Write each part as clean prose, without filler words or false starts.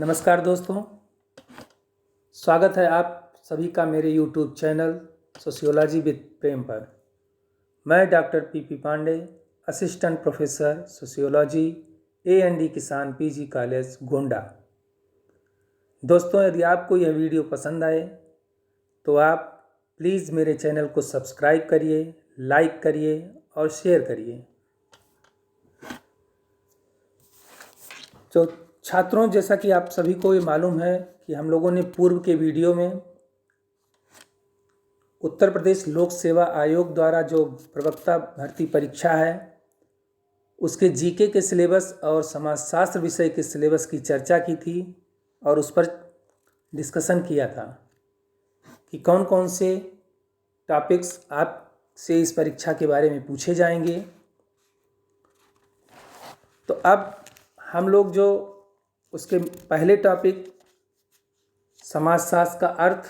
नमस्कार दोस्तों, स्वागत है आप सभी का मेरे YouTube channel sociology with Prem पर। मैं doctor P Pandey, assistant professor sociology A&D Kisan PG college Gonda. दोस्तों, यदि आपको यह वीडियो पसंद आए तो आप प्लीज़ मेरे चैनल को सब्सक्राइब करिए, लाइक करिए और शेयर करिए। तो छात्रों, जैसा कि आप सभी को ये मालूम है कि हम लोगों ने पूर्व के वीडियो में उत्तर प्रदेश लोक सेवा आयोग द्वारा जो प्रवक्ता भर्ती परीक्षा है उसके जीके के सिलेबस और समाजशास्त्र विषय के सिलेबस की चर्चा की थी और उस पर डिस्कशन किया था कि कौन कौन से टॉपिक्स आपसे इस परीक्षा के बारे में पूछे जाएंगे। तो अब हम लोग जो उसके पहले टॉपिक समाजशास्त्र का अर्थ,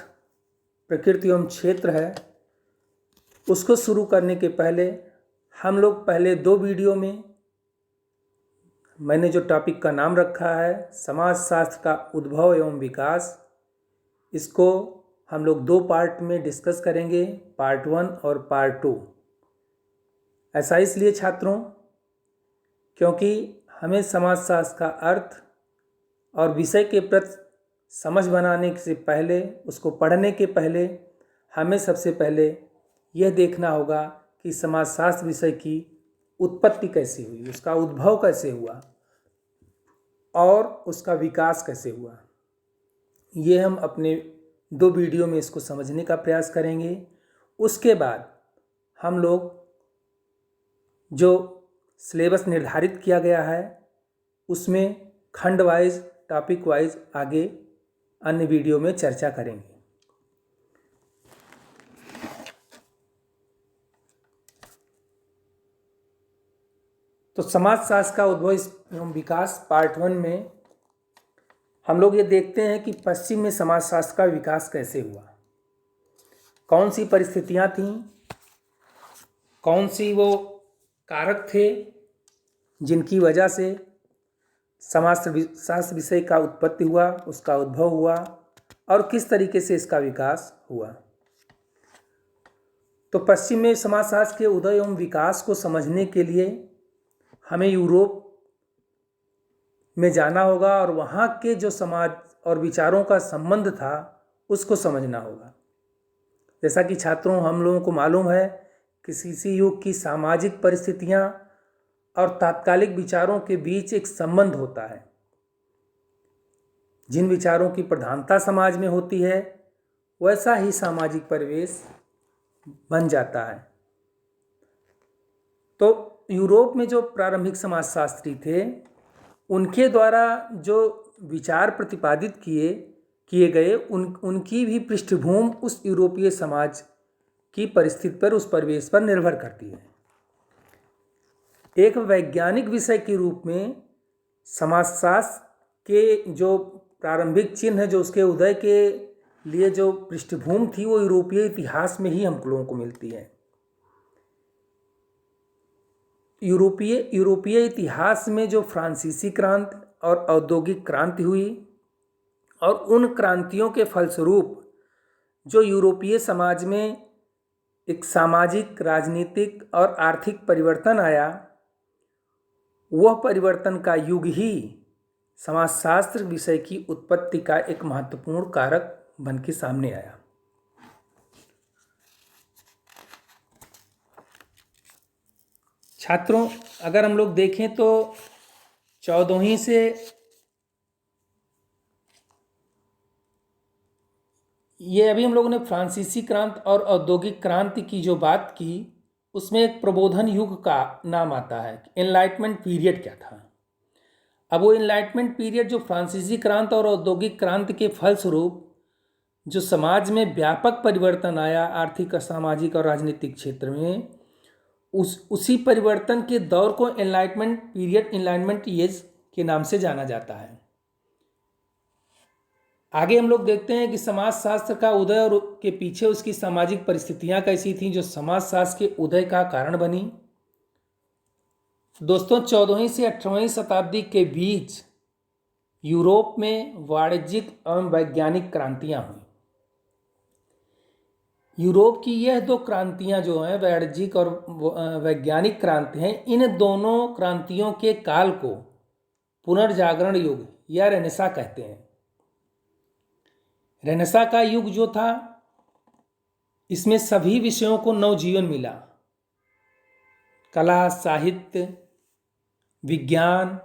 प्रकृति एवं क्षेत्र है, उसको शुरू करने के पहले हम लोग पहले दो वीडियो में मैंने जो टॉपिक का नाम रखा है समाजशास्त्र का उद्भव एवं विकास, इसको हम लोग दो पार्ट में डिस्कस करेंगे, पार्ट 1 और पार्ट 2। ऐसा इसलिए छात्रों क्योंकि हमें समाजशास्त्र का अर्थ और विषय के प्रति समझ बनाने से पहले, उसको पढ़ने के पहले हमें सबसे पहले यह देखना होगा कि समाजशास्त्र विषय की उत्पत्ति कैसे हुई, उसका उद्भव कैसे हुआ और उसका विकास कैसे हुआ। ये हम अपने दो वीडियो में इसको समझने का प्रयास करेंगे। उसके बाद हम लोग जो सिलेबस निर्धारित किया गया है उसमें खंड वाइज, टॉपिक वाइज आगे अन्य वीडियो में चर्चा करेंगे। तो समाजशास्त्र का उद्भव एवं विकास पार्ट 1 में हम लोग ये देखते हैं कि पश्चिम में समाजशास्त्र का विकास कैसे हुआ, कौन सी परिस्थितियां थीं, कौन सी वो कारक थे जिनकी वजह से समाजशास्त्र विषय का उत्पत्ति हुआ, उसका उद्भव हुआ और किस तरीके से इसका विकास हुआ। तो पश्चिम में समाजशास्त्र के उदय एवं विकास को समझने के लिए हमें यूरोप में जाना होगा और वहाँ के जो समाज और विचारों का संबंध था उसको समझना होगा। जैसा कि छात्रों हम लोगों को मालूम है कि किसी युग की सामाजिक परिस्थितियाँ और तात्कालिक विचारों के बीच एक संबंध होता है। जिन विचारों की प्रधानता समाज में होती है वैसा ही सामाजिक परिवेश बन जाता है। तो यूरोप में जो प्रारंभिक समाजशास्त्री थे उनके द्वारा जो विचार प्रतिपादित किए गए उनकी भी पृष्ठभूमि उस यूरोपीय समाज की परिस्थिति पर, उस परिवेश पर निर्भर करती है। एक वैज्ञानिक विषय के रूप में समाजशास्त्र के जो प्रारंभिक चिन्ह है, जो उसके उदय के लिए जो पृष्ठभूमि थी, वो यूरोपीय इतिहास में ही हम लोगों को मिलती है। यूरोपीय इतिहास में जो फ्रांसीसी क्रांति और औद्योगिक क्रांति हुई और उन क्रांतियों के फलस्वरूप जो यूरोपीय समाज में एक सामाजिक, राजनीतिक और आर्थिक परिवर्तन आया, वह परिवर्तन का युग ही समाजशास्त्र विषय की उत्पत्ति का एक महत्वपूर्ण कारक बन के सामने आया। छात्रों, अगर हम लोग देखें तो 14वीं से ये अभी हम लोगों ने फ्रांसीसी क्रांति और औद्योगिक क्रांति की जो बात की उसमें एक प्रबोधन युग का नाम आता है। एनलाइटमेंट पीरियड क्या था? अब वो एनलाइटमेंट पीरियड जो फ्रांसीसी क्रांति और औद्योगिक क्रांति के फलस्वरूप जो समाज में व्यापक परिवर्तन आया आर्थिक, सामाजिक और राजनीतिक क्षेत्र में, उसी परिवर्तन के दौर को एनलाइटमेंट पीरियड, एनलाइटमेंट एज के नाम से जाना जाता है। आगे हम लोग देखते हैं कि समाजशास्त्र का उदय और के पीछे उसकी सामाजिक परिस्थितियां कैसी थीं जो समाजशास्त्र के उदय का कारण बनी। दोस्तों, 14वीं से 18वीं शताब्दी के बीच यूरोप में वाणिज्यिक एवं वैज्ञानिक क्रांतियां हुई। यूरोप की यह दो क्रांतियां जो हैं, वाणिज्यिक और वैज्ञानिक क्रांति हैं, इन दोनों क्रांतियों के काल को पुनर्जागरण युग या रेनेसा कहते हैं। रेनेसा का युग जो था, इसमें सभी विषयों को नवजीवन मिला। कला, साहित्य, विज्ञान,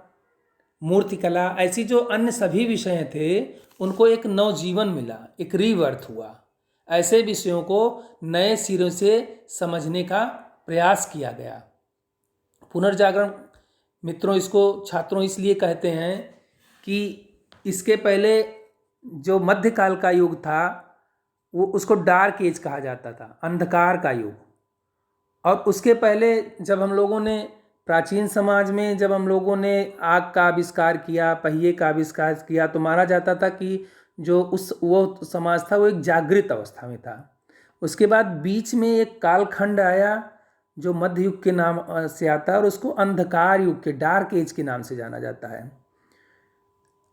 मूर्तिकला, ऐसी जो अन्य सभी विषय थे उनको एक नवजीवन मिला, एक रीबर्थ हुआ। ऐसे विषयों को नए सिरे से समझने का प्रयास किया गया। पुनर्जागरण मित्रों, इसको छात्रों इसलिए कहते हैं कि इसके पहले जो मध्यकाल का युग था वो उसको डार्क एज कहा जाता था, अंधकार का युग। और उसके पहले जब हम लोगों ने प्राचीन समाज में जब हम लोगों ने आग का आविष्कार किया, पहिए का आविष्कार किया, तो माना जाता था कि जो वो समाज था वो एक जागृत अवस्था में था। उसके बाद बीच में एक कालखंड आया जो मध्य युग के नाम से आता है और उसको अंधकार युग के, डार्क एज के नाम से जाना जाता है।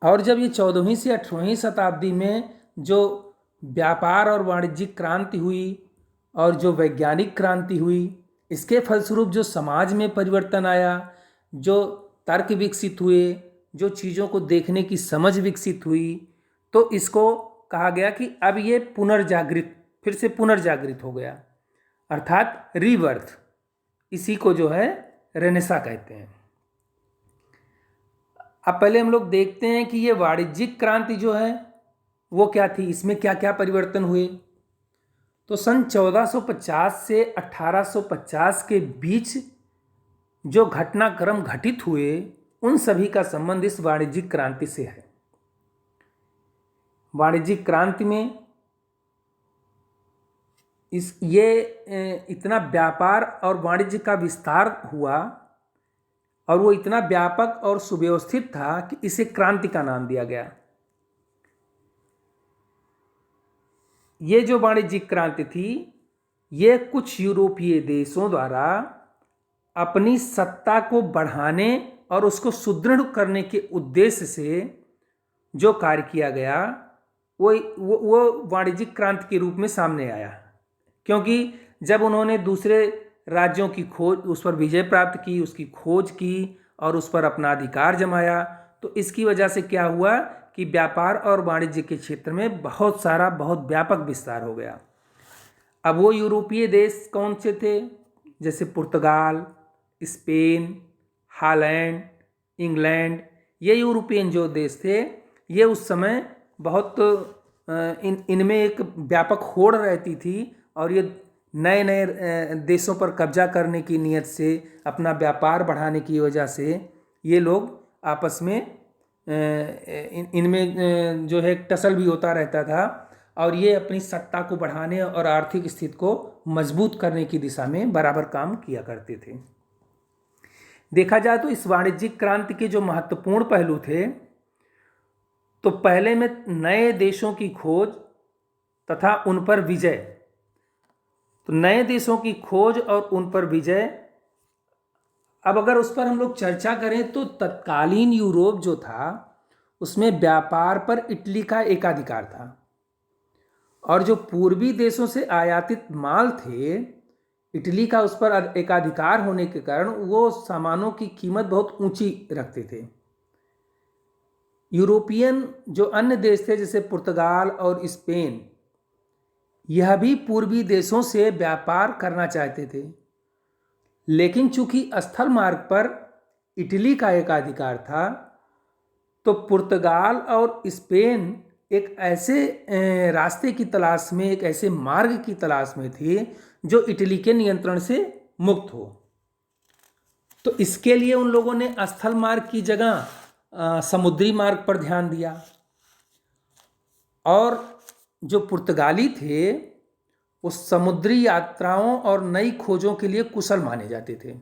और जब ये 14वीं से 18वीं शताब्दी में जो व्यापार और वाणिज्यिक क्रांति हुई और जो वैज्ञानिक क्रांति हुई, इसके फलस्वरूप जो समाज में परिवर्तन आया, जो तर्क विकसित हुए, जो चीज़ों को देखने की समझ विकसित हुई, तो इसको कहा गया कि अब ये पुनर्जागृत, फिर से पुनर्जागृत हो गया, अर्थात रीबर्थ। इसी को जो है रेनेसा कहते हैं। अब पहले हम लोग देखते हैं कि ये वाणिज्यिक क्रांति जो है वो क्या थी, इसमें क्या क्या परिवर्तन हुए। तो सन 1450 से 1850 के बीच जो घटनाक्रम घटित हुए उन सभी का संबंध इस वाणिज्यिक क्रांति से है। वाणिज्यिक क्रांति में इतना व्यापार और वाणिज्य का विस्तार हुआ और वो इतना व्यापक और सुव्यवस्थित था कि इसे क्रांति का नाम दिया गया। ये जो वाणिज्यिक क्रांति थी, ये कुछ यूरोपीय देशों द्वारा अपनी सत्ता को बढ़ाने और उसको सुदृढ़ करने के उद्देश्य से जो कार्य किया गया वो वाणिज्यिक क्रांति के रूप में सामने आया। क्योंकि जब उन्होंने दूसरे राज्यों की खोज, उस पर विजय प्राप्त की, उसकी खोज की और उस पर अपना अधिकार जमाया, तो इसकी वजह से क्या हुआ कि व्यापार और वाणिज्य के क्षेत्र में बहुत व्यापक विस्तार हो गया। अब वो यूरोपीय देश कौन से थे? जैसे पुर्तगाल, स्पेन, हॉलैंड, इंग्लैंड, ये यूरोपियन जो देश थे, ये उस समय बहुत इनमें एक व्यापक होड़ रहती थी और ये नए नए देशों पर कब्जा करने की नीयत से, अपना व्यापार बढ़ाने की वजह से ये लोग आपस में इनमें जो है टसल भी होता रहता था और ये अपनी सत्ता को बढ़ाने और आर्थिक स्थिति को मजबूत करने की दिशा में बराबर काम किया करते थे। देखा जाए तो इस वाणिज्यिक क्रांति के जो महत्वपूर्ण पहलू थे, तो पहले में नए देशों की खोज तथा उन पर विजय। तो नए देशों की खोज और उन पर विजय, अब अगर उस पर हम लोग चर्चा करें तो तत्कालीन यूरोप जो था उसमें व्यापार पर इटली का एकाधिकार था और जो पूर्वी देशों से आयातित माल थे, इटली का उस पर एकाधिकार होने के कारण वो सामानों की कीमत बहुत ऊंची रखते थे। यूरोपियन जो अन्य देश थे जैसे पुर्तगाल और स्पेन, यह भी पूर्वी देशों से व्यापार करना चाहते थे, लेकिन चूंकि स्थल मार्ग पर इटली का एकाधिकार था, तो पुर्तगाल और स्पेन एक ऐसे रास्ते की तलाश में, एक ऐसे मार्ग की तलाश में थे जो इटली के नियंत्रण से मुक्त हो। तो इसके लिए उन लोगों ने स्थल मार्ग की जगह समुद्री मार्ग पर ध्यान दिया और जो पुर्तगाली थे वो समुद्री यात्राओं और नई खोजों के लिए कुशल माने जाते थे।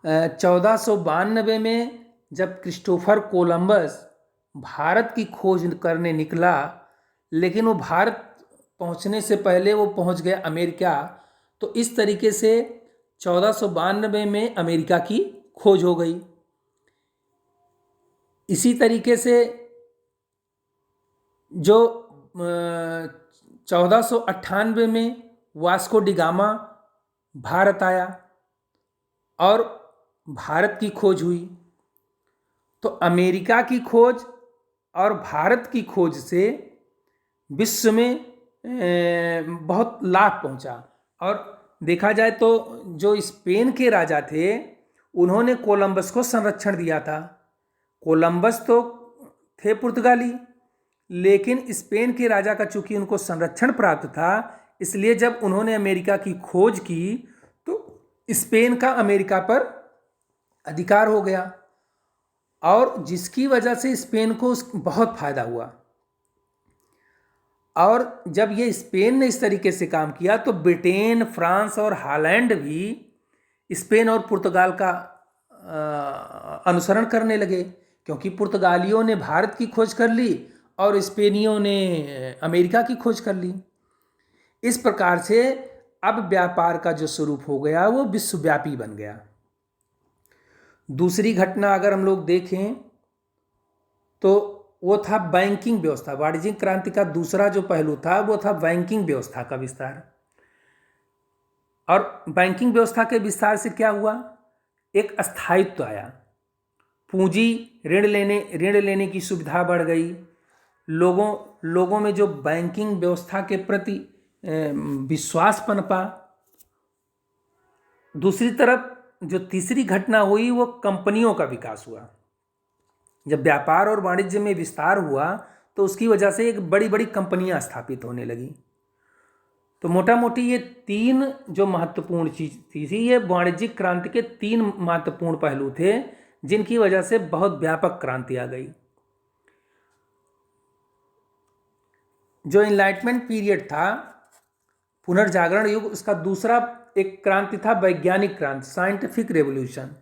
1492 में जब क्रिस्टोफर कोलंबस भारत की खोज करने निकला, लेकिन वो भारत पहुंचने से पहले वो पहुंच गया अमेरिका, तो इस तरीके से 1492 में अमेरिका की खोज हो गई। इसी तरीके से जो 1498 में वास्को डी गामा भारत आया और भारत की खोज हुई, तो अमेरिका की खोज और भारत की खोज से विश्व में बहुत लाभ पहुंचा। और देखा जाए तो जो स्पेन के राजा थे उन्होंने कोलंबस को संरक्षण दिया था। कोलंबस तो थे पुर्तगाली, लेकिन स्पेन के राजा का चूंकि उनको संरक्षण प्राप्त था, इसलिए जब उन्होंने अमेरिका की खोज की तो स्पेन का अमेरिका पर अधिकार हो गया, और जिसकी वजह से स्पेन को बहुत फायदा हुआ। और जब ये स्पेन ने इस तरीके से काम किया तो ब्रिटेन, फ्रांस और हॉलैंड भी स्पेन और पुर्तगाल का अनुसरण करने लगे, क्योंकि पुर्तगालियों ने भारत की खोज कर ली और स्पेनियों ने अमेरिका की खोज कर ली। इस प्रकार से अब व्यापार का जो स्वरूप हो गया वो विश्वव्यापी बन गया। दूसरी घटना अगर हम लोग देखें तो वो था बैंकिंग व्यवस्था। वाणिज्यिक क्रांति का दूसरा जो पहलू था वो था बैंकिंग व्यवस्था का विस्तार। और बैंकिंग व्यवस्था के विस्तार से क्या हुआ, एक स्थायित्व आया, पूंजी ऋण लेने की सुविधा बढ़ गई, लोगों में जो बैंकिंग व्यवस्था के प्रति विश्वास पनपा। दूसरी तरफ जो तीसरी घटना हुई वो कंपनियों का विकास हुआ। जब व्यापार और वाणिज्य में विस्तार हुआ तो उसकी वजह से एक बड़ी बड़ी कंपनियां स्थापित होने लगी। तो मोटा मोटी ये तीन जो महत्वपूर्ण चीज थी, ये वाणिज्यिक क्रांति के तीन महत्वपूर्ण पहलू थे जिनकी वजह से बहुत व्यापक क्रांति आ गई। जो इनलाइटमेंट पीरियड था, पुनर्जागरण युग, उसका दूसरा एक क्रांति था वैज्ञानिक क्रांति, साइंटिफिक रेवोल्यूशन।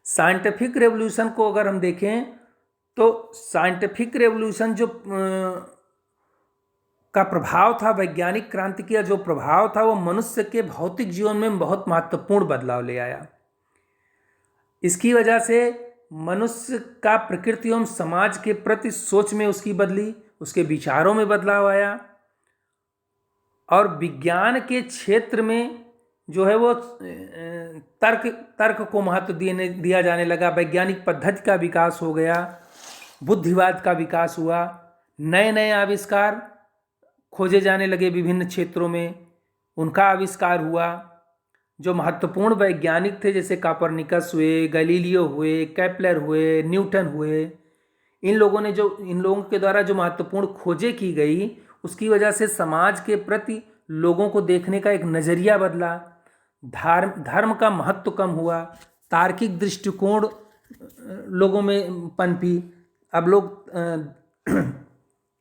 साइंटिफिक रेवोल्यूशन को अगर हम देखें तो साइंटिफिक रेवोल्यूशन जो का प्रभाव था, वैज्ञानिक क्रांति का जो प्रभाव था, वो मनुष्य के भौतिक जीवन में बहुत महत्वपूर्ण बदलाव ले आया। इसकी वजह से मनुष्य का प्रकृति एवं समाज के प्रति सोच में उसकी बदली, उसके विचारों में बदलाव आया, और विज्ञान के क्षेत्र में जो है वो तर्क को महत्व दिया जाने लगा। वैज्ञानिक पद्धति का विकास हो गया, बुद्धिवाद का विकास हुआ, नए नए आविष्कार खोजे जाने लगे विभिन्न क्षेत्रों में, उनका आविष्कार हुआ। जो महत्वपूर्ण वैज्ञानिक थे जैसे कापरनिकस हुए, गैलीलियो हुए, केपलर हुए, न्यूटन हुए, इन लोगों के द्वारा जो महत्वपूर्ण खोजें की गई, उसकी वजह से समाज के प्रति लोगों को देखने का एक नज़रिया बदला, धर्म का महत्व कम हुआ, तार्किक दृष्टिकोण लोगों में पनपी। अब लोग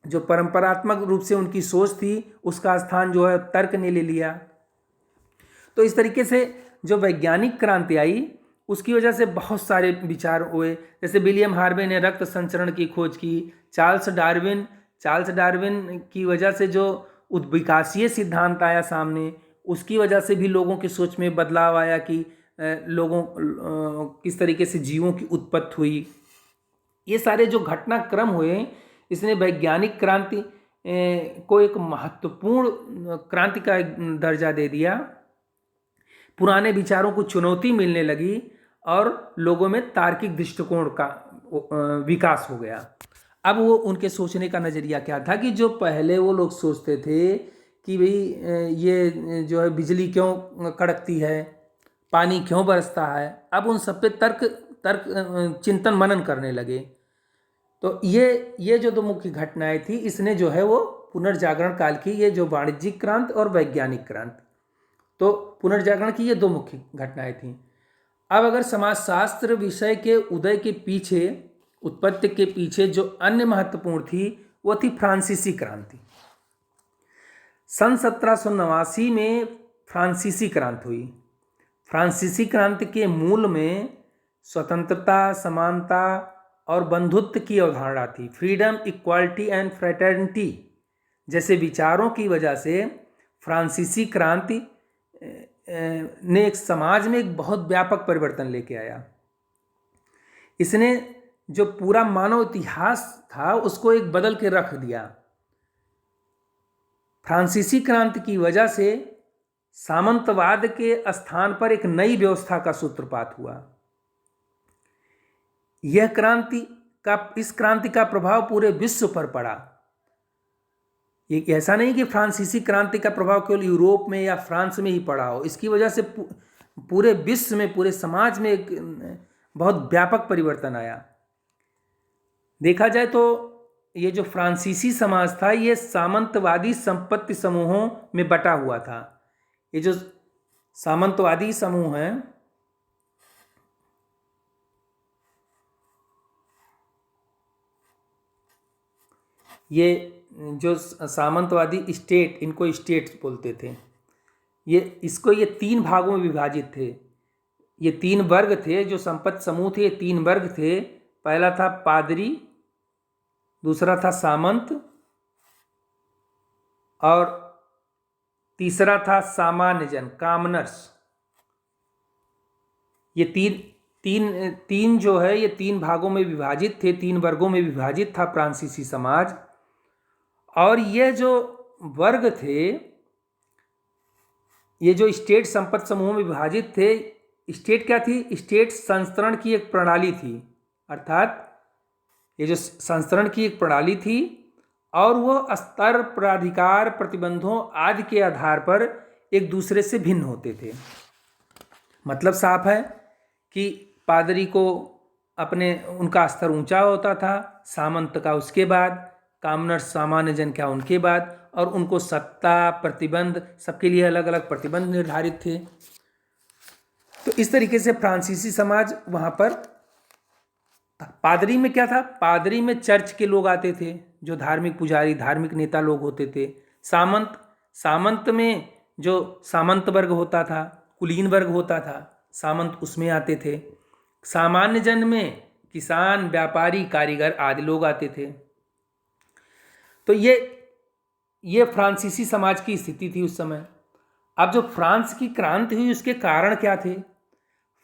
जो परंपरात्मक रूप से उनकी सोच थी उसका स्थान जो है तर्क ने ले लिया। तो इस तरीके से जो वैज्ञानिक क्रांति आई उसकी वजह से बहुत सारे विचार हुए। जैसे विलियम हार्वे ने रक्त संचरण की खोज की, चार्ल्स डार्विन की वजह से जो उद्विकासीय सिद्धांत आया सामने, उसकी वजह से भी लोगों की सोच में बदलाव आया कि किस तरीके से जीवों की उत्पत्ति हुई। ये सारे जो घटनाक्रम हुए, इसने वैज्ञानिक क्रांति को एक महत्वपूर्ण क्रांति का दर्जा दे दिया। पुराने विचारों को चुनौती मिलने लगी और लोगों में तार्किक दृष्टिकोण का विकास हो गया। अब वो उनके सोचने का नज़रिया क्या था कि जो पहले वो लोग सोचते थे कि भाई ये जो है बिजली क्यों कड़कती है, पानी क्यों बरसता है, अब उन सब पे तर्क चिंतन मनन करने लगे। तो ये जो दो मुख्य घटनाएं थी, इसने जो है वो पुनर्जागरण काल की, ये जो वाणिज्यिक क्रांति और वैज्ञानिक क्रांति, तो पुनर्जागरण की ये दो मुख्य घटनाएं थीं। अब अगर समाजशास्त्र विषय के उदय के पीछे, उत्पत्ति के पीछे जो अन्य महत्वपूर्ण थी वो थी फ्रांसीसी क्रांति। सन 1789 में फ्रांसीसी क्रांति हुई। फ्रांसीसी क्रांति के मूल में स्वतंत्रता, समानता और बंधुत्व की अवधारणा थी। फ्रीडम, इक्वालिटी एंड फ्रेटर्निटी जैसे विचारों की वजह से फ्रांसीसी क्रांति ने एक समाज में एक बहुत व्यापक परिवर्तन लेके आया। इसने जो पूरा मानव इतिहास था उसको एक बदल के रख दिया। फ्रांसीसी क्रांति की वजह से सामंतवाद के स्थान पर एक नई व्यवस्था का सूत्रपात हुआ। इस क्रांति का प्रभाव पूरे विश्व पर पड़ा। ये ऐसा नहीं कि फ्रांसीसी क्रांति का प्रभाव केवल यूरोप में या फ्रांस में ही पड़ा हो। इसकी वजह से पूरे विश्व में, पूरे समाज में एक बहुत व्यापक परिवर्तन आया। देखा जाए तो ये जो फ्रांसीसी समाज था ये सामंतवादी संपत्ति समूहों में बटा हुआ था। ये जो सामंतवादी समूह हैं, ये जो सामंतवादी स्टेट, इनको स्टेट्स बोलते थे, ये 3 भागों में विभाजित थे। ये 3 वर्ग थे जो संपत्ति समूह थे। ये 3 वर्ग थे। पहला था पादरी, दूसरा था सामंत और तीसरा था सामान्य जन, कॉमनर्स। ये तीन जो है ये 3 भागों में विभाजित थे, 3 वर्गों में विभाजित था फ्रांसीसी समाज। और ये जो वर्ग थे, ये जो स्टेट संपत्ति समूहों में विभाजित थे, स्टेट क्या थी? स्टेट संस्तरण की एक प्रणाली थी। अर्थात ये जो संस्तरण की एक प्रणाली थी और वो स्तर, प्राधिकार, प्रतिबंधों आदि के आधार पर एक दूसरे से भिन्न होते थे। मतलब साफ है कि पादरी को उनका स्तर ऊंचा होता था, सामंत का उसके बाद, कॉमनर्स सामान्य जन क्या उनके बाद, और उनको सत्ता, प्रतिबंध, सबके लिए अलग अलग प्रतिबंध निर्धारित थे। तो इस तरीके से फ्रांसीसी समाज वहाँ पर। पादरी में क्या था? पादरी में चर्च के लोग आते थे, जो धार्मिक पुजारी, धार्मिक नेता लोग होते थे। सामंत में जो सामंत वर्ग होता था, कुलीन वर्ग होता था, सामंत उसमें आते थे। सामान्य जन में किसान, व्यापारी, कारीगर आदि लोग आते थे। तो ये फ्रांसीसी समाज की स्थिति थी उस समय। अब जो फ्रांस की क्रांति हुई उसके कारण क्या थे?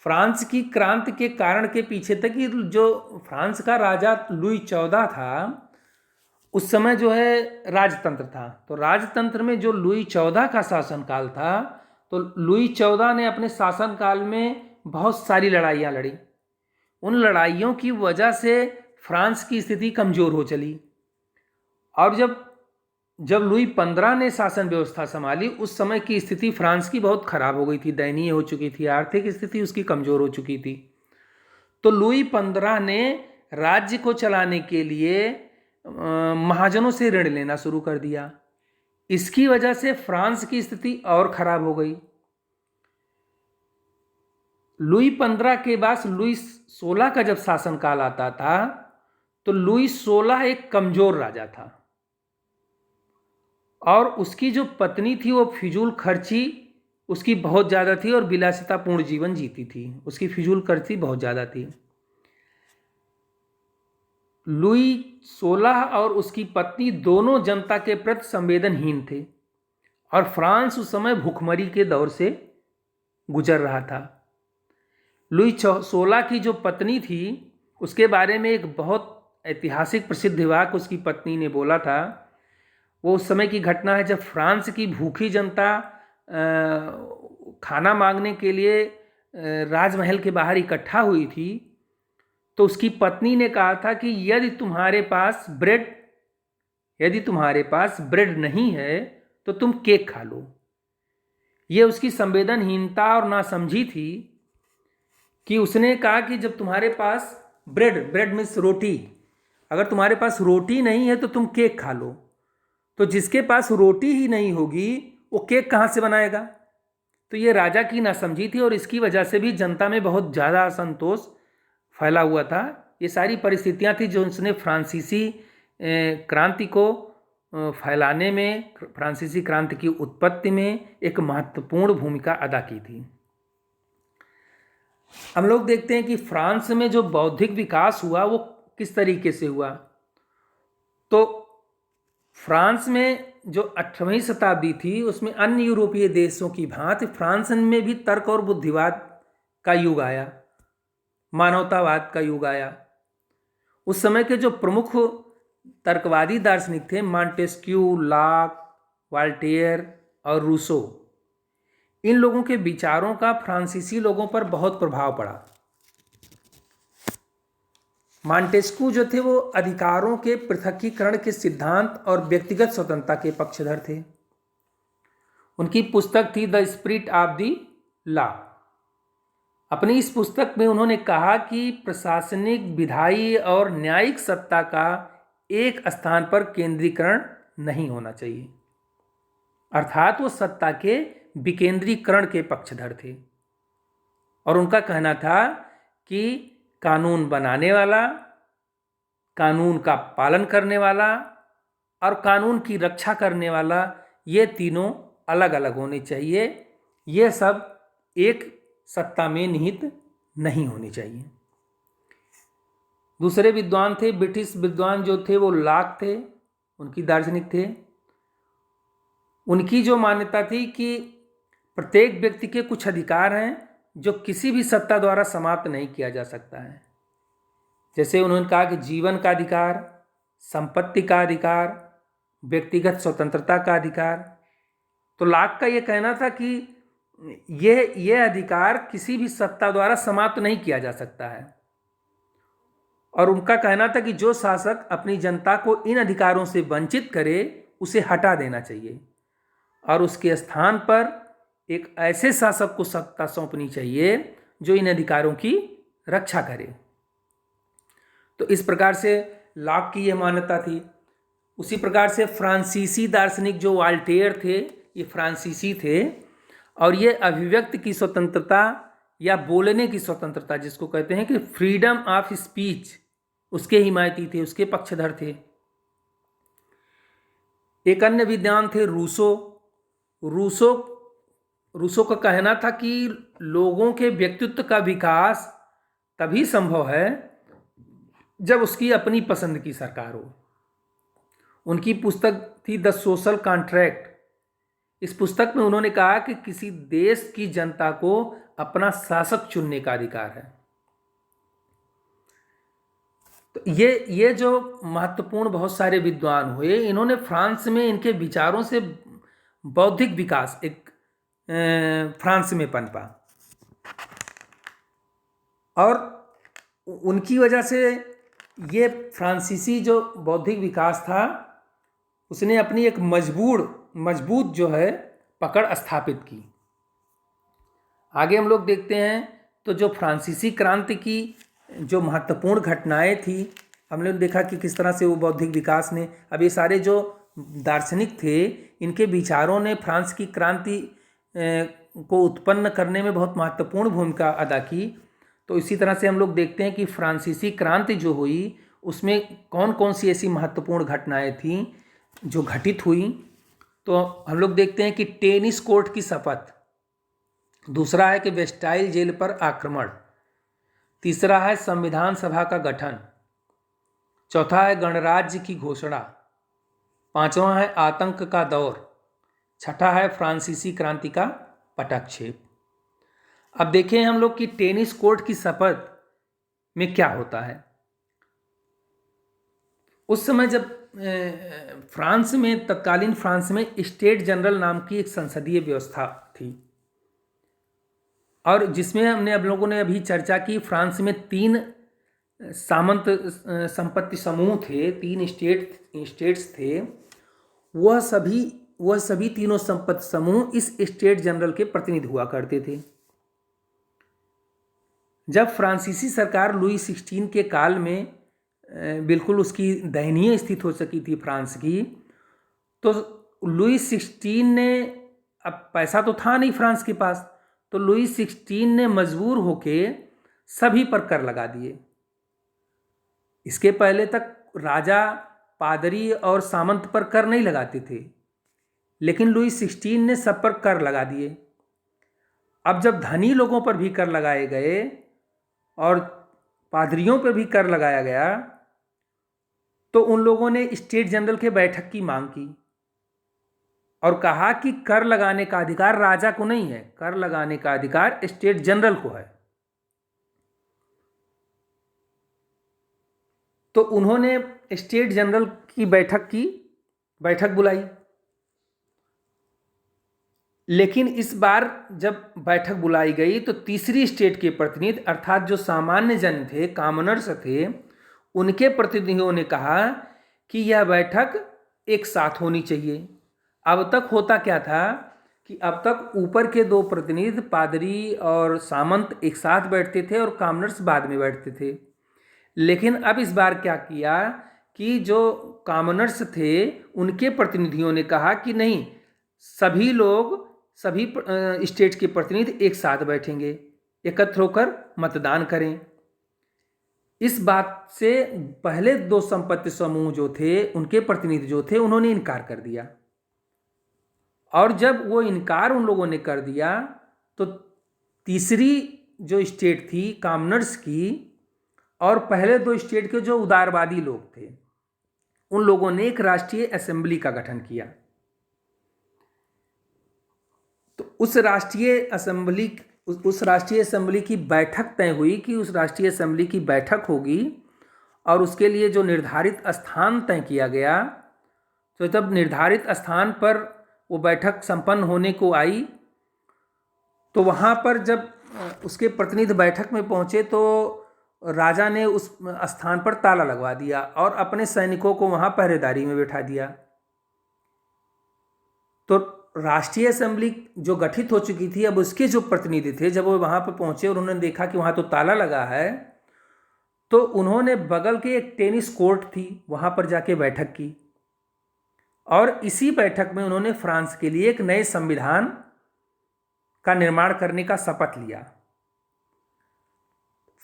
फ्रांस की क्रांति के कारण के पीछे तक कि जो फ्रांस का राजा लुई 14 था, उस समय जो है राजतंत्र था। तो राजतंत्र में जो लुई 14 का शासनकाल था, तो लुई 14 ने अपने शासनकाल में बहुत सारी लड़ाइयाँ लड़ी। उन लड़ाइयों की वजह से फ्रांस की स्थिति कमज़ोर हो चली। और जब लुई 15 ने शासन व्यवस्था संभाली, उस समय की स्थिति फ्रांस की बहुत खराब हो गई थी, दयनीय हो चुकी थी, आर्थिक स्थिति उसकी कमज़ोर हो चुकी थी। तो लुई 15 ने राज्य को चलाने के लिए महाजनों से ऋण लेना शुरू कर दिया। इसकी वजह से फ्रांस की स्थिति और खराब हो गई। लुई 15 के बाद लुई 16 का जब शासनकाल आता था, तो लुई 16 एक कमज़ोर राजा था और उसकी जो पत्नी थी वो फिजूल खर्ची उसकी बहुत ज़्यादा थी और विलासितापूर्ण जीवन जीती थी। उसकी फिजूल खर्ची बहुत ज़्यादा थी। लुई 16 और उसकी पत्नी दोनों जनता के प्रति संवेदनहीन थे और फ्रांस उस समय भूखमरी के दौर से गुजर रहा था। लुई 16 की जो पत्नी थी उसके बारे में एक बहुत ऐतिहासिक प्रसिद्ध वाक्य उसकी पत्नी ने बोला था। वो उस समय की घटना है जब फ्रांस की भूखी जनता खाना मांगने के लिए राजमहल के बाहर इकट्ठा हुई थी। तो उसकी पत्नी ने कहा था कि यदि तुम्हारे पास ब्रेड नहीं है तो तुम केक खा लो। ये उसकी संवेदनहीनता और नासमझी थी कि उसने कहा कि जब तुम्हारे पास ब्रेड मीन्स रोटी, अगर तुम्हारे पास रोटी नहीं है तो तुम केक खा लो। तो जिसके पास रोटी ही नहीं होगी वो केक कहाँ से बनाएगा? तो ये राजा की नासमझी थी और इसकी वजह से भी जनता में बहुत ज़्यादा असंतोष फैला हुआ था। ये सारी परिस्थितियाँ थी जो उसने फ्रांसीसी क्रांति को फैलाने में, फ्रांसीसी क्रांति की उत्पत्ति में एक महत्वपूर्ण भूमिका अदा की थी। हम लोग देखते हैं कि फ्रांस में जो बौद्धिक विकास हुआ वो किस तरीके से हुआ। तो फ्रांस में जो 18वीं शताब्दी थी उसमें अन्य यूरोपीय देशों की भांति फ्रांस में भी तर्क और बुद्धिवाद का युग आया, मानवतावाद का युग आया। उस समय के जो प्रमुख तर्कवादी दार्शनिक थे, मॉन्टेस्क्यू, लॉक, वॉल्टेयर और रूसो, इन लोगों के विचारों का फ्रांसीसी लोगों पर बहुत प्रभाव पड़ा। मॉन्टेस्क्यू जो थे वो अधिकारों के पृथकीकरण के सिद्धांत और व्यक्तिगत स्वतंत्रता के पक्षधर थे। उनकी पुस्तक थी the spirit of the law. अपनी इस पुस्तक में उन्होंने कहा कि प्रशासनिक, विधायी और न्यायिक सत्ता का एक स्थान पर केंद्रीकरण नहीं होना चाहिए, अर्थात वो सत्ता के विकेंद्रीकरण के पक्षधर थे। और उनका कहना था कि कानून बनाने वाला, कानून का पालन करने वाला और कानून की रक्षा करने वाला, ये तीनों अलग अलग होने चाहिए। ये सब एक सत्ता में निहित नहीं होनी चाहिए। दूसरे विद्वान थे, ब्रिटिश विद्वान जो थे वो लॉक थे, उनकी दार्शनिक थे। उनकी जो मान्यता थी कि प्रत्येक व्यक्ति के कुछ अधिकार हैं जो किसी भी सत्ता द्वारा समाप्त नहीं किया जा सकता है। जैसे उन्होंने कहा कि जीवन का अधिकार, संपत्ति का अधिकार, व्यक्तिगत स्वतंत्रता का अधिकार। तो लॉक का ये कहना था कि यह अधिकार किसी भी सत्ता द्वारा समाप्त नहीं किया जा सकता है। और उनका कहना था कि जो शासक अपनी जनता को इन अधिकारों से वंचित करे उसे हटा देना चाहिए और उसके स्थान पर एक ऐसे शासक को सत्ता सौंपनी चाहिए जो इन अधिकारों की रक्षा करे। तो इस प्रकार से लॉक की यह मान्यता थी। उसी प्रकार से फ्रांसीसी दार्शनिक जो वॉल्टेयर थे, ये फ्रांसीसी थे और ये अभिव्यक्ति की स्वतंत्रता या बोलने की स्वतंत्रता, जिसको कहते हैं कि फ्रीडम ऑफ स्पीच, उसके हिमायती थे, उसके पक्षधर थे। एक अन्य विद्वान थे रूसो। रूसो का कहना था कि लोगों के व्यक्तित्व का विकास तभी संभव है जब उसकी अपनी पसंद की सरकार हो। उनकी पुस्तक थी द सोशल कॉन्ट्रैक्ट। इस पुस्तक में उन्होंने कहा कि किसी देश की जनता को अपना शासक चुनने का अधिकार है। तो ये जो महत्वपूर्ण बहुत सारे विद्वान हुए, इन्होंने फ्रांस में इनके विचारों से बौद्धिक विकास एक फ्रांस में पनपा और उनकी वजह से ये फ्रांसीसी जो बौद्धिक विकास था उसने अपनी एक मजबूत जो है पकड़ स्थापित की। आगे हम लोग देखते हैं तो जो फ्रांसीसी क्रांति की जो महत्वपूर्ण घटनाएं थी, हमने देखा कि किस तरह से वो बौद्धिक विकास ने, अब ये सारे जो दार्शनिक थे इनके विचारों ने फ्रांस की क्रांति को उत्पन्न करने में बहुत महत्वपूर्ण भूमिका अदा की। तो इसी तरह से हम लोग देखते हैं कि फ्रांसीसी क्रांति जो हुई उसमें कौन कौन सी ऐसी महत्वपूर्ण घटनाएं थीं जो घटित हुई। तो हम लोग देखते हैं कि टेनिस कोर्ट की शपथ, दूसरा है कि वेस्टाइल जेल पर आक्रमण, तीसरा है संविधान सभा का गठन, चौथा है गणराज्य की घोषणा, पांचवा है आतंक का दौर, छठा है फ्रांसीसी क्रांति का पटाक्षेप। अब देखें हम लोग कि टेनिस कोर्ट की शपथ में क्या होता है। उस समय जब फ्रांस में, तत्कालीन फ्रांस में स्टेट जनरल नाम की एक संसदीय व्यवस्था थी और जिसमें हमने अब लोगों ने अभी चर्चा की, फ्रांस में 3 सामंत संपत्ति समूह थे, 3 स्टेट्स थे। वह सभी तीनों संपत्ति समूह इस स्टेट जनरल के प्रतिनिधि हुआ करते थे। जब फ्रांसीसी सरकार लुई 16 के काल में बिल्कुल उसकी दयनीय स्थिति हो सकी थी फ्रांस की, तो लुई 16 ने, अब पैसा तो था नहीं फ्रांस के पास, तो लुई 16 ने मजबूर होके सभी पर कर लगा दिए। इसके पहले तक राजा, पादरी और सामंत पर कर नहीं लगाते थे, लेकिन लुई 16 ने सब पर कर लगा दिए। अब जब धनी लोगों पर भी कर लगाए गए और पादरियों पर भी कर लगाया गया, तो उन लोगों ने स्टेट जनरल के बैठक की मांग की और कहा कि कर लगाने का अधिकार राजा को नहीं है, कर लगाने का अधिकार स्टेट जनरल को है। तो उन्होंने स्टेट जनरल की बैठक बुलाई। लेकिन इस बार जब बैठक बुलाई गई तो तीसरी स्टेट के प्रतिनिधि अर्थात जो सामान्य जन थे, कॉमनर्स थे, उनके प्रतिनिधियों ने कहा कि यह बैठक एक साथ होनी चाहिए। अब तक होता क्या था कि अब तक ऊपर के दो प्रतिनिधि पादरी और सामंत एक साथ बैठते थे और कॉमनर्स बाद में बैठते थे। लेकिन अब इस बार क्या किया कि जो कॉमनर्स थे उनके प्रतिनिधियों ने कहा कि नहीं, सभी लोग, सभी स्टेट के प्रतिनिधि एक साथ बैठेंगे, एकत्र होकर मतदान करें। इस बात से पहले दो संपत्ति समूह जो थे, उनके प्रतिनिधि जो थे, उन्होंने इनकार कर दिया। और जब वो इनकार उन लोगों ने कर दिया तो तीसरी जो स्टेट थी कॉमनर्स की, और पहले दो स्टेट के जो उदारवादी लोग थे, उन लोगों ने एक राष्ट्रीय असेंबली का गठन किया। तो उस राष्ट्रीय असेंबली की बैठक तय हुई कि उस राष्ट्रीय असेंबली की बैठक होगी, और उसके लिए जो निर्धारित स्थान तय किया गया, तो जब निर्धारित स्थान पर वो बैठक संपन्न होने को आई तो वहाँ पर जब उसके प्रतिनिधि बैठक में पहुँचे तो राजा ने उस स्थान पर ताला लगवा दिया और अपने सैनिकों को वहाँ पहरेदारी में बैठा दिया। तो राष्ट्रीय असेंबली जो गठित हो चुकी थी, अब उसके जो प्रतिनिधि थे जब वो वहाँ पर पहुँचे और उन्होंने देखा कि वहाँ तो ताला लगा है, तो उन्होंने बगल के एक टेनिस कोर्ट थी वहाँ पर जाके बैठक की, और इसी बैठक में उन्होंने फ्रांस के लिए एक नए संविधान का निर्माण करने का शपथ लिया।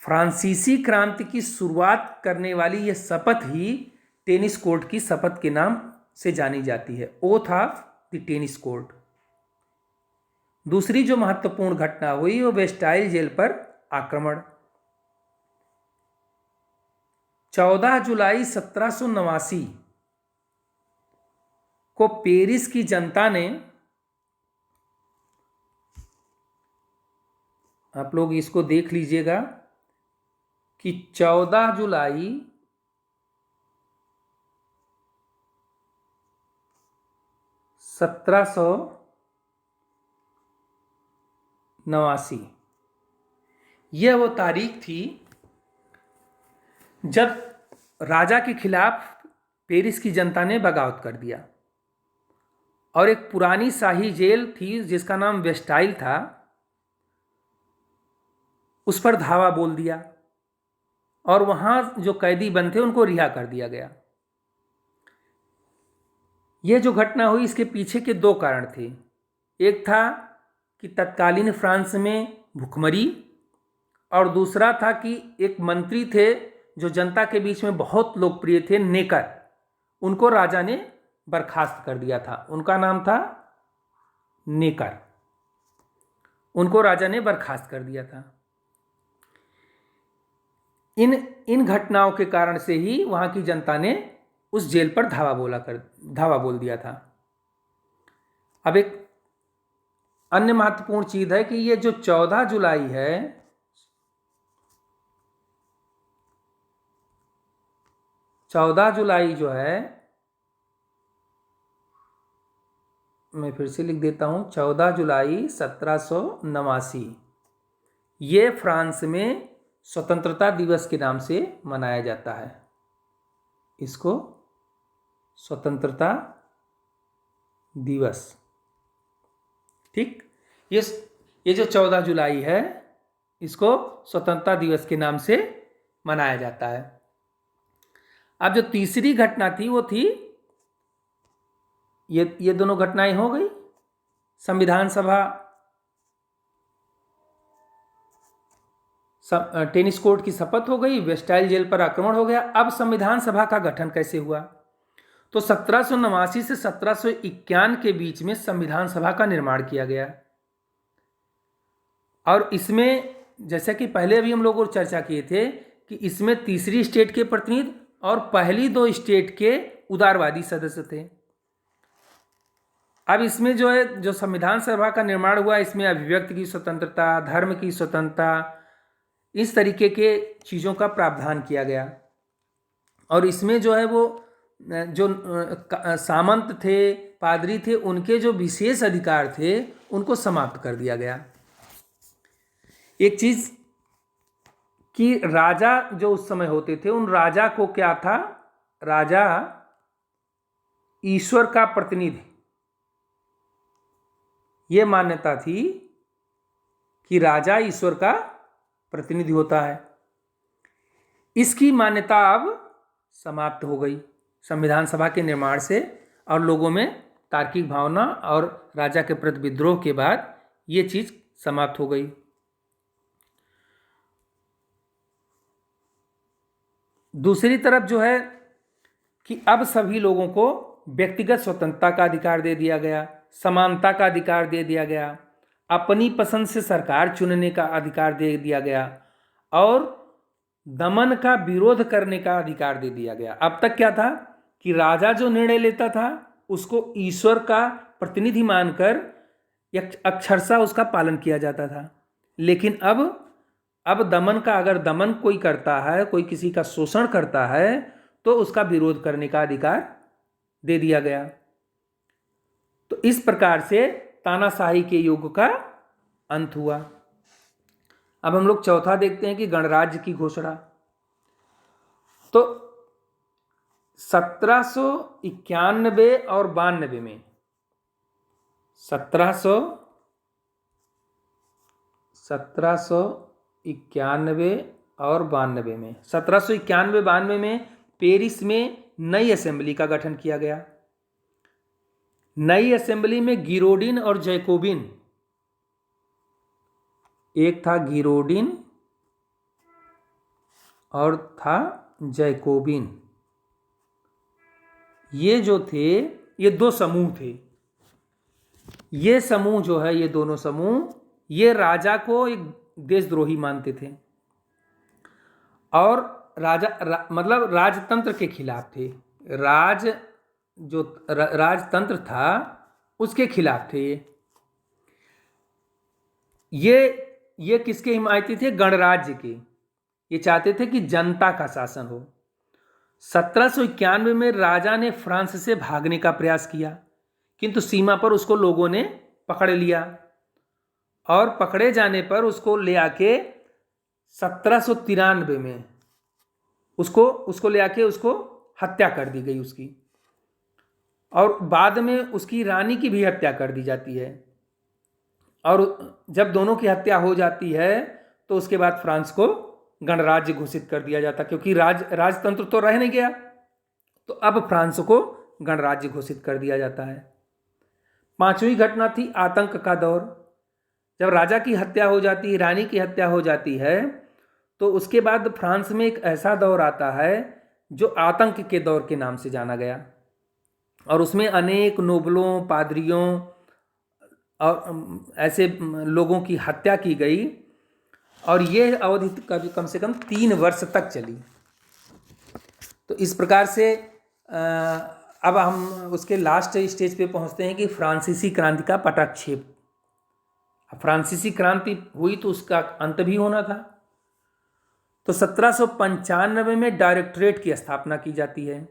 फ्रांसीसी क्रांति की शुरुआत करने वाली यह शपथ ही टेनिस कोर्ट की शपथ के नाम से जानी जाती है, oath of the tennis court. दूसरी जो महत्वपूर्ण घटना हुई वो वेस्टाइल जेल पर आक्रमण। 14 जुलाई 1789 को पेरिस की जनता ने, आप लोग इसको देख लीजिएगा कि 14 जुलाई 1789 यह वो तारीख थी जब राजा के खिलाफ पेरिस की जनता ने बगावत कर दिया, और एक पुरानी शाही जेल थी जिसका नाम वेस्टाइल था, उस पर धावा बोल दिया और वहाँ जो कैदी बंद थे उनको रिहा कर दिया गया। यह जो घटना हुई इसके पीछे के दो कारण थे। एक था कि तत्कालीन फ्रांस में भुखमरी, और दूसरा था कि एक मंत्री थे जो जनता के बीच में बहुत लोकप्रिय थे, नेकर, उनको राजा ने बर्खास्त कर दिया था। उनका नाम था नेकर, उनको राजा ने बर्खास्त कर दिया था। इन घटनाओं के कारण से ही वहाँ की जनता ने उस जेल पर धावा बोल दिया था। अब एक अन्य महत्वपूर्ण चीज है कि ये जो 14 जुलाई है, 14 जुलाई जो है, मैं फिर से लिख देता हूँ, 14 जुलाई 1789 ये फ्रांस में स्वतंत्रता दिवस के नाम से मनाया जाता है। इसको स्वतंत्रता दिवस, ठीक, ये जो 14 जुलाई है इसको स्वतंत्रता दिवस के नाम से मनाया जाता है। अब जो तीसरी घटना थी वो थी, ये दोनों घटनाएं हो गई, संविधान सभा, टेनिस कोर्ट की शपथ हो गई, वेस्टाइल जेल पर आक्रमण हो गया। अब संविधान सभा का गठन कैसे हुआ? तो 1789 से 1751 के बीच में संविधान सभा का निर्माण किया गया, और इसमें जैसा कि पहले अभी हम लोगों चर्चा किए थे कि इसमें तीसरी स्टेट के प्रतिनिधि और पहली दो स्टेट के उदारवादी सदस्य थे। अब इसमें जो है, जो संविधान सभा का निर्माण हुआ, इसमें अभिव्यक्ति की स्वतंत्रता, धर्म की स्वतंत्रता, इस तरीके के चीज़ों का प्रावधान किया गया। और इसमें जो है वो जो सामंत थे, पादरी थे, उनके जो विशेष अधिकार थे उनको समाप्त कर दिया गया। एक चीज कि राजा जो उस समय होते थे, उन राजा को क्या था, राजा ईश्वर का प्रतिनिधि, ये मान्यता थी कि राजा ईश्वर का प्रतिनिधि होता है। इसकी मान्यता अब समाप्त हो गई संविधान सभा के निर्माण से, और लोगों में तार्किक भावना और राजा के प्रति विद्रोह के बाद ये चीज समाप्त हो गई। दूसरी तरफ जो है कि अब सभी लोगों को व्यक्तिगत स्वतंत्रता का अधिकार दे दिया गया, समानता का अधिकार दे दिया गया, अपनी पसंद से सरकार चुनने का अधिकार दे दिया गया, और दमन का विरोध करने का अधिकार दे दिया गया। अब तक क्या था कि राजा जो निर्णय लेता था उसको ईश्वर का प्रतिनिधि मानकर अक्षरशः उसका पालन किया जाता था। लेकिन अब दमन का, अगर दमन कोई करता है, कोई किसी का शोषण करता है, तो उसका विरोध करने का अधिकार दे दिया गया। तो इस प्रकार से तानाशाही के युग का अंत हुआ। अब हम लोग चौथा देखते हैं कि गणराज्य की घोषणा। तो 1791 और 92 में, 1791 और 92 में, 1791-92 में पेरिस में नई असेंबली का गठन किया गया। नई असेंबली में गिरोडिन और जैकोबिन, एक था गिरोडिन और था जैकोबिन, ये जो थे ये दो समूह थे। ये समूह जो है, ये दोनों समूह, ये राजा को एक देशद्रोही मानते थे और मतलब राजतंत्र के खिलाफ थे। राजतंत्र था उसके खिलाफ थे। ये किसके हिमायती थे? गणराज्य के। ये चाहते थे कि जनता का शासन हो। 1791 में राजा ने फ्रांस से भागने का प्रयास किया, किंतु सीमा पर उसको लोगों ने पकड़ लिया और पकड़े जाने पर उसको ले आके 1793 में उसको ले आके उसको हत्या कर दी गई उसकी, और बाद में उसकी रानी की भी हत्या कर दी जाती है। और जब दोनों की हत्या हो जाती है तो उसके बाद फ्रांस को गणराज्य घोषित कर दिया जाता, क्योंकि राजतंत्र तो रह नहीं गया, तो अब फ्रांस को गणराज्य घोषित कर दिया जाता है। पांचवी घटना थी आतंक का दौर। जब राजा की हत्या हो जाती है, रानी की हत्या हो जाती है, तो उसके बाद फ्रांस में एक ऐसा दौर आता है जो आतंक के दौर के नाम से जाना गया, और उसमें अनेक नोबलों, पादरियों और ऐसे लोगों की हत्या की गई, और ये अवधि कम से कम 3 वर्ष तक चली। तो इस प्रकार से अब हम उसके लास्ट स्टेज पे पहुंचते हैं कि फ्रांसीसी क्रांति का पटाक्षेप। फ्रांसीसी क्रांति हुई तो उसका अंत भी होना था। तो 1795 में डायरेक्टरेट की स्थापना की जाती है,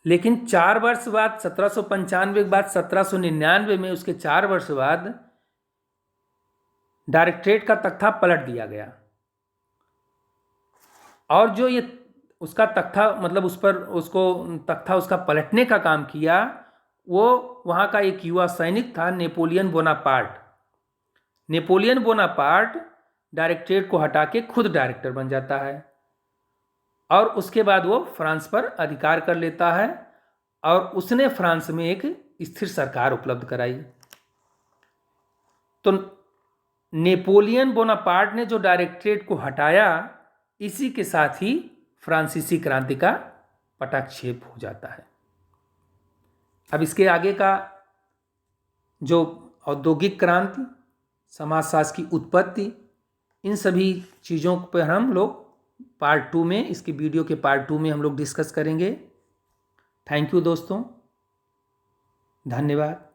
लेकिन 4 वर्ष बाद, 1795 के बाद 1799 में, उसके 4 वर्ष बाद डायरेक्टरेट का तख्ता पलट दिया गया। और जो ये उसका तख्ता, मतलब उसको तख्ता उसका पलटने का काम किया, वो वहाँ का एक युवा सैनिक था, Napoleon Bonaparte. Napoleon Bonaparte directorate को हटा के खुद डायरेक्टर बन जाता है, और उसके बाद वो फ्रांस पर अधिकार कर लेता है, और उसने फ्रांस में एक स्थिर सरकार उपलब्ध कराई। तो नेपोलियन बोनापार्ट ने जो डायरेक्टरेट को हटाया, इसी के साथ ही फ्रांसीसी क्रांति का पटाक्षेप हो जाता है। अब इसके आगे का जो औद्योगिक क्रांति, समाजशास्त्र की उत्पत्ति, इन सभी चीज़ों पर हम लोग पार्ट 2 में, इसके वीडियो के पार्ट 2 में हम लोग डिस्कस करेंगे। थैंक यू दोस्तों, धन्यवाद।